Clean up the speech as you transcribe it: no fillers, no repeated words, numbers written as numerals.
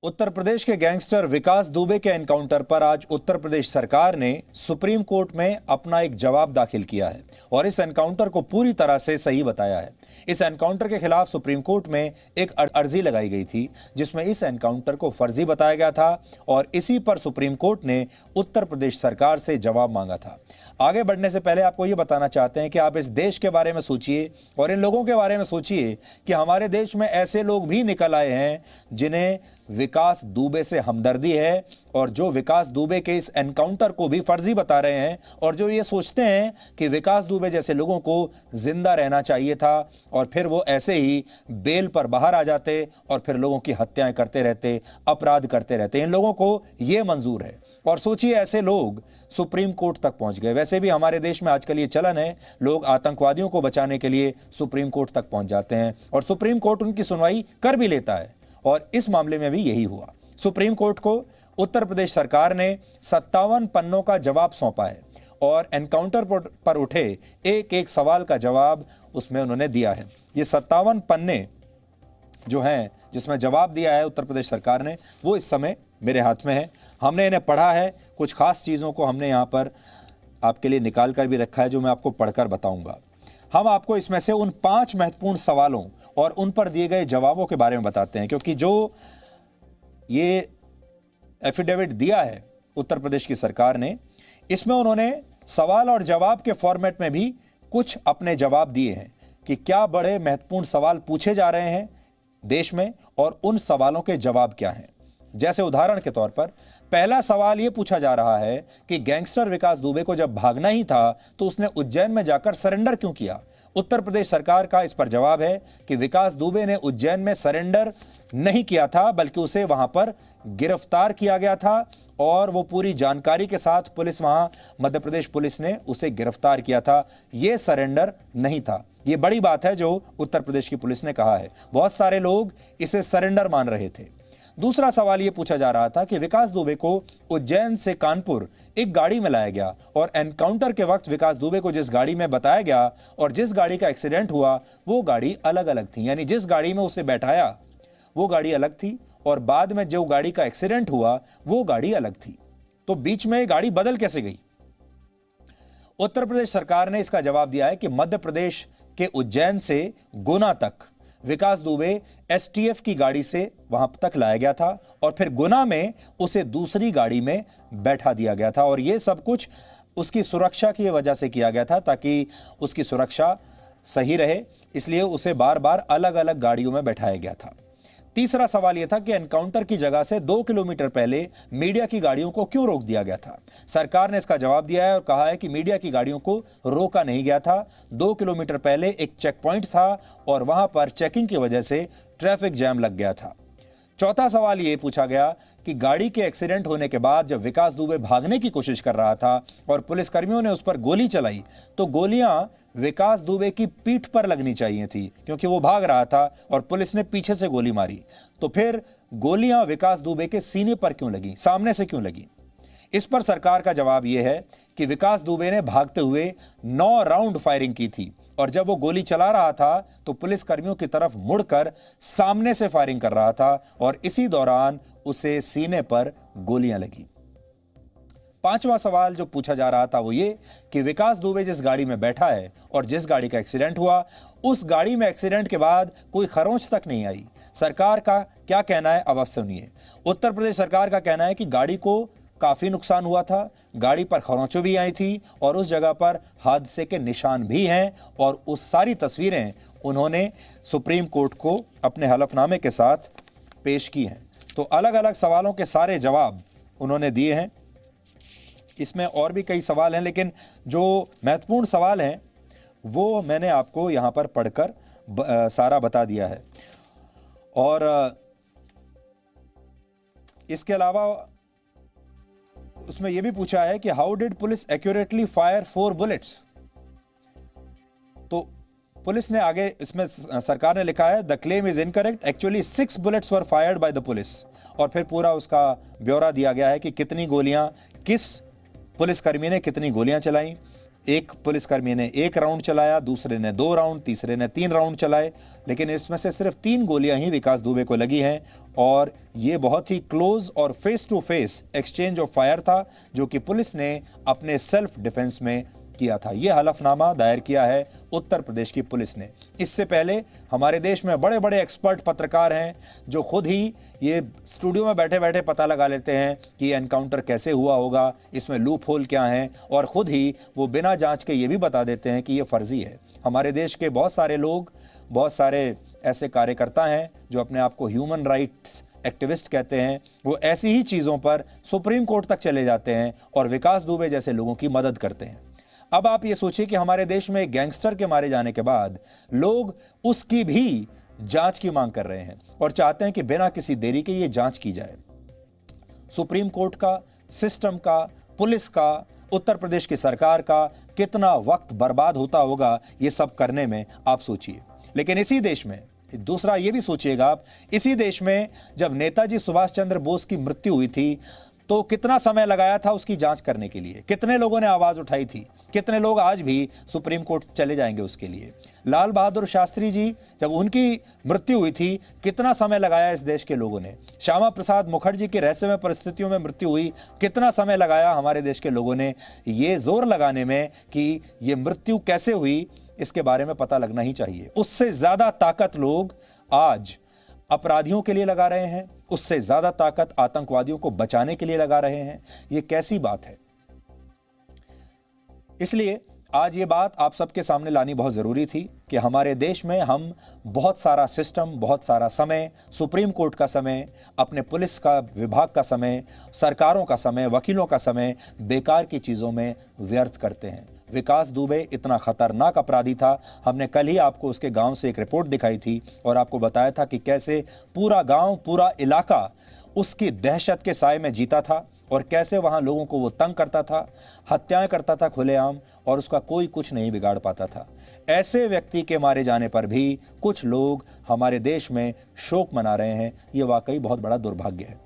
उत्तर प्रदेश के गैंगस्टर विकास दुबे के एनकाउंटर पर आज उत्तर प्रदेश सरकार ने सुप्रीम कोर्ट में अपना एक जवाब दाखिल किया है और इस एनकाउंटर को पूरी तरह से सही बताया है। इस एनकाउंटर के खिलाफ सुप्रीम कोर्ट में एक अर्जी लगाई गई थी जिसमें इस एनकाउंटर को फर्जी बताया गया था और इसी पर सुप्रीम कोर्ट ने उत्तर प्रदेश सरकार से जवाब मांगा था। आगे बढ़ने से पहले आपको ये बताना चाहते हैं कि आप इस देश के बारे में सोचिए और इन लोगों के बारे में सोचिए कि हमारे देश में ऐसे लोग भी निकल आए हैं जिन्हें विकास दुबे से हमदर्दी है और जो विकास दुबे के इस एनकाउंटर को भी फर्जी बता रहे हैं और जो ये सोचते हैं कि विकास दुबे जैसे लोगों को जिंदा रहना चाहिए था और फिर वो ऐसे ही बेल पर बाहर आ जाते और फिर लोगों की हत्याएं करते रहते, अपराध करते रहते। इन लोगों को ये मंजूर है और सोचिए ऐसे लोग सुप्रीम कोर्ट तक पहुंच गए। वैसे भी हमारे देश में आजकल ये चलन है, लोग आतंकवादियों को बचाने के लिए सुप्रीम कोर्ट तक पहुंच जाते हैं और सुप्रीम कोर्ट उनकी सुनवाई कर भी लेता है और इस मामले में भी यही हुआ। सुप्रीम कोर्ट को उत्तर प्रदेश सरकार ने 57 पन्नों का जवाब सौंपा है और एनकाउंटर पर उठे एक एक सवाल का जवाब उसमें उन्होंने दिया है। ये 57 पन्ने जो हैं जिसमें जवाब दिया है उत्तर प्रदेश सरकार ने, वो इस समय मेरे हाथ में है। हमने इन्हें पढ़ा है, कुछ खास चीज़ों को हमने यहाँ पर आपके लिए निकाल कर भी रखा है जो मैं आपको पढ़कर बताऊँगा। हम आपको इसमें से उन 5 महत्वपूर्ण सवालों और उन पर दिए गए जवाबों के बारे में बताते हैं, क्योंकि जो ये एफिडेविट दिया है उत्तर प्रदेश की सरकार ने, इसमें उन्होंने सवाल और जवाब के फॉर्मेट में भी कुछ अपने जवाब दिए हैं कि क्या बड़े महत्वपूर्ण सवाल पूछे जा रहे हैं देश में और उन सवालों के जवाब क्या हैं। जैसे उदाहरण के तौर पर पहला सवाल यह पूछा जा रहा है कि गैंगस्टर विकास दुबे को जब भागना ही था तो उसने उज्जैन में जाकर सरेंडर क्यों किया। उत्तर प्रदेश सरकार का इस पर जवाब है कि विकास दुबे ने उज्जैन में सरेंडर नहीं किया था बल्कि उसे वहां पर गिरफ्तार किया गया था और वो पूरी जानकारी के साथ पुलिस वहां मध्य प्रदेश पुलिस ने उसे गिरफ्तार किया था। यह सरेंडर नहीं था। यह बड़ी बात है जो उत्तर प्रदेश की पुलिस ने कहा है। बहुत सारे लोग इसे सरेंडर मान रहे थे। दूसरा सवाल यह पूछा जा रहा था कि विकास दुबे को उज्जैन से कानपुर एक गाड़ी में लाया गया और एनकाउंटर के वक्त विकास दुबे को जिस गाड़ी में बताया गया और जिस गाड़ी का एक्सीडेंट हुआ वो गाड़ी अलग अलग थी। यानी जिस गाड़ी में उसे बैठाया वो गाड़ी अलग थी और बाद में जो गाड़ी का एक्सीडेंट हुआ वो गाड़ी अलग थी। तो बीच में गाड़ी बदल कैसे गई। उत्तर प्रदेश सरकार ने इसका जवाब दिया है कि मध्य प्रदेश के उज्जैन से गुना तक विकास दुबे एसटीएफ की गाड़ी से वहां तक लाया गया था और फिर गुना में उसे दूसरी गाड़ी में बैठा दिया गया था और यह सब कुछ उसकी सुरक्षा की वजह से किया गया था ताकि उसकी सुरक्षा सही रहे, इसलिए उसे बार बार अलग अलग गाड़ियों में बैठाया गया था। तीसरा सवाल यह था कि एनकाउंटर की जगह से 2 किलोमीटर पहले मीडिया की गाड़ियों को क्यों रोक दिया गया था। सरकार ने इसका जवाब दिया है और कहा है कि मीडिया की गाड़ियों को रोका नहीं गया था। 2 किलोमीटर पहले एक चेक पॉइंट था और वहां पर चेकिंग की वजह से ट्रैफिक जैम लग गया था। चौथा सवाल यह पूछा गया कि गाड़ी के एक्सीडेंट होने के बाद जब विकास दुबे भागने की कोशिश कर रहा था और पुलिसकर्मियों ने उस पर गोली चलाई तो गोलियां विकास दुबे की पीठ पर लगनी चाहिए थी क्योंकि वो भाग रहा था और पुलिस ने पीछे से गोली मारी। तो फिर गोलियां विकास दुबे के सीने पर क्यों लगी, सामने से क्यों लगी। इस पर सरकार का जवाब यह है कि विकास दुबे ने भागते हुए 9 राउंड फायरिंग की थी और जब वो गोली चला रहा था तो पुलिस कर्मियों की तरफ मुड़कर सामने से फायरिंग कर रहा था और इसी दौरान उसे सीने पर गोलियां लगी। पांचवा सवाल जो पूछा जा रहा था वो ये कि विकास दुबे जिस गाड़ी में बैठा है और जिस गाड़ी का एक्सीडेंट हुआ उस गाड़ी में एक्सीडेंट के बाद कोई खरोंच तक नहीं आई। सरकार का क्या कहना है अब आप सुनिए। उत्तर प्रदेश सरकार का कहना है कि गाड़ी को काफी नुकसान हुआ था, गाड़ी पर खरोंचें भी आई थी और उस जगह पर हादसे के निशान भी हैं और उस सारी तस्वीरें उन्होंने सुप्रीम कोर्ट को अपने हलफनामे के साथ पेश की हैं। तो अलग अलग सवालों के सारे जवाब उन्होंने दिए हैं। इसमें और भी कई सवाल हैं लेकिन जो महत्वपूर्ण सवाल हैं वो मैंने आपको यहाँ पर पढ़कर सारा बता दिया है। और इसके अलावा उसमें यह भी पूछा है कि how did police accurately fire 4 bullets. तो पुलिस ने आगे इसमें सरकार ने लिखा है the claim is incorrect, actually 6 bullets were fired by the police. और फिर पूरा उसका ब्यौरा दिया गया है कि कितनी गोलियां, किस पुलिसकर्मी ने कितनी गोलियां चलाई। एक पुलिसकर्मी ने 1 राउंड चलाया, दूसरे ने 2 राउंड, तीसरे ने 3 राउंड चलाए, लेकिन इसमें से सिर्फ 3 गोलियां ही विकास दुबे को लगी हैं और ये बहुत ही क्लोज और face to face exchange of fire था जो कि पुलिस ने अपने सेल्फ डिफेंस में किया था। यह हलफनामा दायर किया है उत्तर प्रदेश की पुलिस ने। इससे पहले हमारे देश में बड़े बड़े एक्सपर्ट पत्रकार हैं जो खुद ही ये स्टूडियो में बैठे बैठे पता लगा लेते हैं कि ये एनकाउंटर कैसे हुआ होगा, इसमें लूप होल क्या है, और खुद ही वो बिना जांच के ये भी बता देते हैं कि ये फर्जी है। हमारे देश के बहुत सारे लोग, बहुत सारे ऐसे कार्यकर्ता हैं जो अपने आप को ह्यूमन राइट्स एक्टिविस्ट कहते हैं, वो ऐसी ही चीज़ों पर सुप्रीम कोर्ट तक चले जाते हैं और विकास दुबे जैसे लोगों की मदद करते हैं। अब आप ये सोचिए कि हमारे देश में एक गैंगस्टर के मारे जाने के बाद लोग उसकी भी जांच की मांग कर रहे हैं और चाहते हैं कि बिना किसी देरी के ये जांच की जाए। सुप्रीम कोर्ट का, सिस्टम का, पुलिस का, उत्तर प्रदेश की सरकार का कितना वक्त बर्बाद होता होगा ये सब करने में, आप सोचिए। लेकिन इसी देश में दूसरा ये भी सोचिएगा आप, इसी देश में जब नेताजी सुभाष चंद्र बोस की मृत्यु हुई थी तो कितना समय लगाया था उसकी जांच करने के लिए, कितने लोगों ने आवाज उठाई थी, कितने लोग आज भी सुप्रीम कोर्ट चले जाएंगे उसके लिए। लाल बहादुर शास्त्री जी जब उनकी मृत्यु हुई थी कितना समय लगाया इस देश के लोगों ने। श्यामा प्रसाद मुखर्जी की रहस्यमय परिस्थितियों में मृत्यु हुई, कितना समय लगाया हमारे देश के लोगों ने ये जोर लगाने में कि ये मृत्यु कैसे हुई, इसके बारे में पता लगना ही चाहिए। उससे ज्यादा ताकत लोग आज अपराधियों के लिए लगा रहे हैं, उससे ज्यादा ताकत आतंकवादियों को बचाने के लिए लगा रहे हैं। ये कैसी बात है? इसलिए आज ये बात आप सबके सामने लानी बहुत जरूरी थी कि हमारे देश में हम बहुत सारा सिस्टम, बहुत सारा समय, सुप्रीम कोर्ट का समय, अपने पुलिस का विभाग का समय, सरकारों का समय, वकीलों का समय बेकार की चीजों में व्यर्थ करते हैं। विकास दुबे इतना खतरनाक अपराधी था, हमने कल ही आपको उसके गांव से एक रिपोर्ट दिखाई थी और आपको बताया था कि कैसे पूरा गांव, पूरा इलाका उसकी दहशत के साए में जीता था और कैसे वहां लोगों को वो तंग करता था, हत्याएं करता था खुलेआम, और उसका कोई कुछ नहीं बिगाड़ पाता था। ऐसे व्यक्ति के मारे जाने पर भी कुछ लोग हमारे देश में शोक मना रहे हैं। ये वाकई बहुत बड़ा दुर्भाग्य है।